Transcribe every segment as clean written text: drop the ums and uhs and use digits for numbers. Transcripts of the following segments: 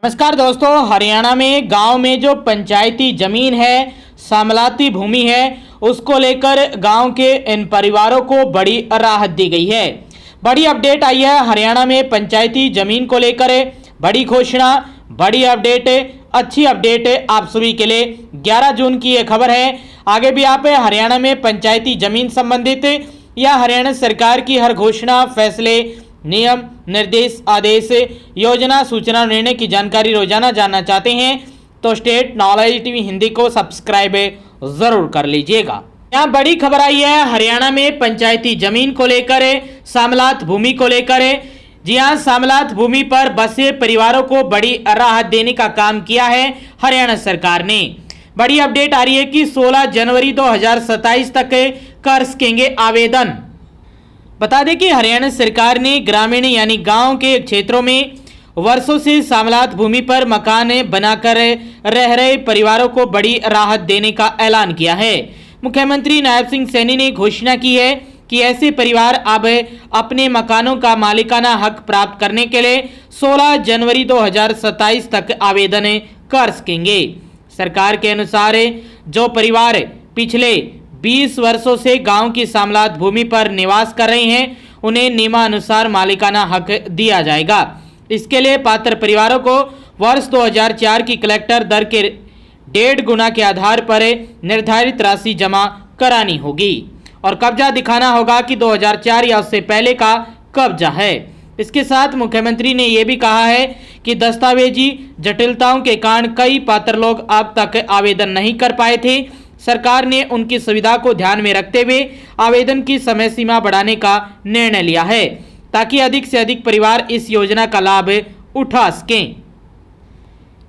नमस्कार दोस्तों, हरियाणा में गांव में जो पंचायती जमीन है, सामलाती भूमि है, उसको लेकर गांव के इन परिवारों को बड़ी राहत दी गई है। बड़ी अपडेट आई है हरियाणा में पंचायती जमीन को लेकर। बड़ी घोषणा, बड़ी अपडेट, अच्छी अपडेट आप सभी के लिए। 11 जून की ये खबर है। आगे भी आप हरियाणा में पंचायती जमीन संबंधित या हरियाणा सरकार की हर घोषणा, फैसले, नियम, निर्देश, आदेश, योजना, सूचना, निर्णय की जानकारी रोजाना जानना चाहते हैं तो स्टेट नॉलेज टीवी हिंदी को सब्सक्राइब जरूर कर लीजिएगा। यहाँ बड़ी खबर आई है हरियाणा में पंचायती जमीन को लेकर, सामलात भूमि को लेकर। जी हाँ, सामलात भूमि पर बसे परिवारों को बड़ी राहत देने का काम किया है हरियाणा सरकार ने। बड़ी अपडेट आ रही है कि 16 जनवरी 2027 तक कर सकेंगे आवेदन। बता दें कि हरियाणा सरकार ने ग्रामीण यानी गांव के क्षेत्रों में वर्षों से सामलात भूमि पर मकान बनाकर रह रहे परिवारों को बड़ी राहत देने का ऐलान किया है। मुख्यमंत्री नायब सिंह सैनी ने घोषणा की है कि ऐसे परिवार अब अपने मकानों का मालिकाना हक प्राप्त करने के लिए 16 जनवरी 2027 तक आवेदन कर सकेंगे। सरकार के अनुसार जो परिवार पिछले 20 वर्षों से गांव की सामलात भूमि पर निवास कर रहे हैं, उन्हें नियमानुसार मालिकाना हक दिया जाएगा। इसके लिए पात्र परिवारों को वर्ष 2004 की कलेक्टर दर के 1.5 गुना के आधार पर निर्धारित राशि जमा करानी होगी और कब्जा दिखाना होगा कि 2004 या उससे पहले का कब्जा है। इसके साथ मुख्यमंत्री ने यह भी कहा है कि दस्तावेजी जटिलताओं के कारण कई पात्र लोग अब तक आवेदन नहीं कर पाए थे। सरकार ने उनकी सुविधा को ध्यान में रखते हुए आवेदन की समय सीमा बढ़ाने का निर्णय लिया है ताकि अधिक से अधिक परिवार इस योजना का लाभ उठा सकें।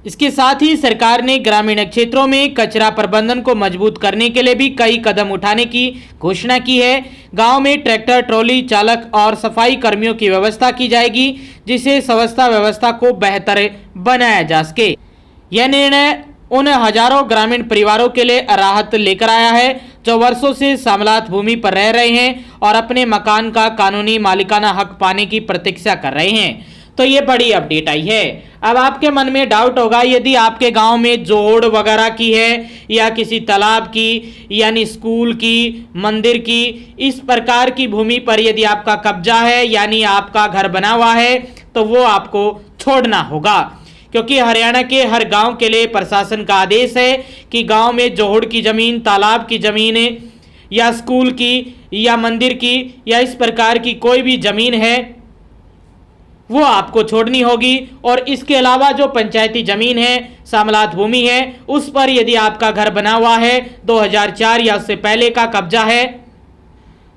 इसके साथ ही सरकार ने ग्रामीण क्षेत्रों में कचरा प्रबंधन को मजबूत करने के लिए भी कई कदम उठाने की घोषणा की है। गांव में ट्रैक्टर, ट्रॉली चालक और सफाई कर्मियों की व्यवस्था की जाएगी जिससे स्वच्छता व्यवस्था को बेहतर बनाया जा सके। यह निर्णय उन हजारों ग्रामीण परिवारों के लिए राहत लेकर आया है जो वर्षों से सामलात भूमि पर रह रहे हैं और अपने मकान का कानूनी मालिकाना हक पाने की प्रतीक्षा कर रहे हैं। तो ये बड़ी अपडेट आई है। अब आपके मन में डाउट होगा, यदि आपके गांव में जोड़ वगैरह की है या किसी तालाब की यानी स्कूल की, मंदिर की, इस प्रकार की भूमि पर यदि आपका कब्जा है यानी आपका घर बना हुआ है तो वो आपको छोड़ना होगा, क्योंकि हरियाणा के हर गांव के लिए प्रशासन का आदेश है कि गांव में जोहड़ की जमीन, तालाब की जमीन या स्कूल की या मंदिर की या इस प्रकार की कोई भी जमीन है वो आपको छोड़नी होगी। और इसके अलावा जो पंचायती जमीन है, सामलात भूमि है, उस पर यदि आपका घर बना हुआ है, 2004 या उससे पहले का कब्जा है,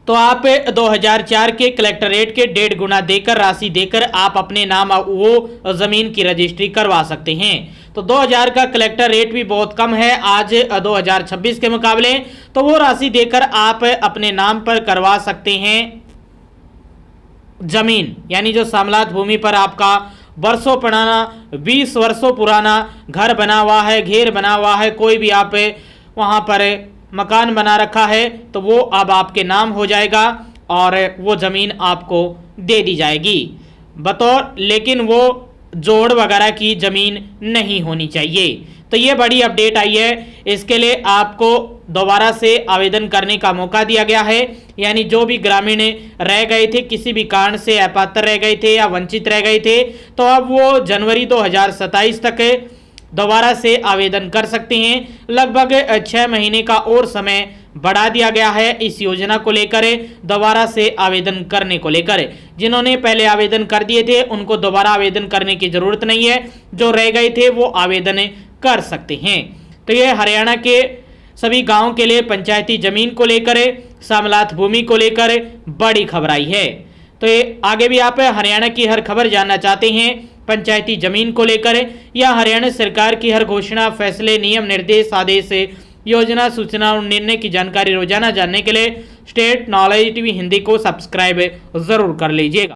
तो आप 2004 के कलेक्टरेट के 1.5 गुना देकर, राशि देकर आप अपने नाम वो जमीन की रजिस्ट्री करवा सकते हैं। तो 2000 का कलेक्टर रेट भी बहुत कम है आज 2026 के मुकाबले, तो वो राशि देकर आप अपने नाम पर करवा सकते हैं जमीन। यानी जो सामलात भूमि पर आपका वर्षों पुराना, 20 वर्षों पुराना घर बना हुआ है, घेर बना हुआ है, कोई भी आप वहाँ पर मकान बना रखा है, तो वो अब आपके नाम हो जाएगा और वो ज़मीन आपको दे दी जाएगी बतौर, लेकिन वो जोड़ वगैरह की ज़मीन नहीं होनी चाहिए। तो ये बड़ी अपडेट आई है। इसके लिए आपको दोबारा से आवेदन करने का मौका दिया गया है। यानी जो भी ग्रामीण रह गए थे, किसी भी कारण से अपात्र रह गए थे या वंचित रह गए थे, तो अब वो जनवरी 2027 तक दोबारा से आवेदन कर सकते हैं। लगभग 6 महीने का और समय बढ़ा दिया गया है इस योजना को लेकर, दोबारा से आवेदन करने को लेकर। जिन्होंने पहले आवेदन कर दिए थे उनको दोबारा आवेदन करने की जरूरत नहीं है, जो रह गए थे वो आवेदन कर सकते हैं। तो ये हरियाणा के सभी गांव के लिए पंचायती जमीन को लेकर, सामलात भूमि को लेकर बड़ी खबर आई है। तो ये आगे भी आप हरियाणा की हर खबर जानना चाहते हैं पंचायती जमीन को लेकर या हरियाणा सरकार की हर घोषणा, फैसले, नियम, निर्देश, आदेश, योजना, सूचना और निर्णय की जानकारी रोजाना जानने के लिए स्टेट नॉलेज टीवी हिंदी को सब्सक्राइब जरूर कर लीजिएगा।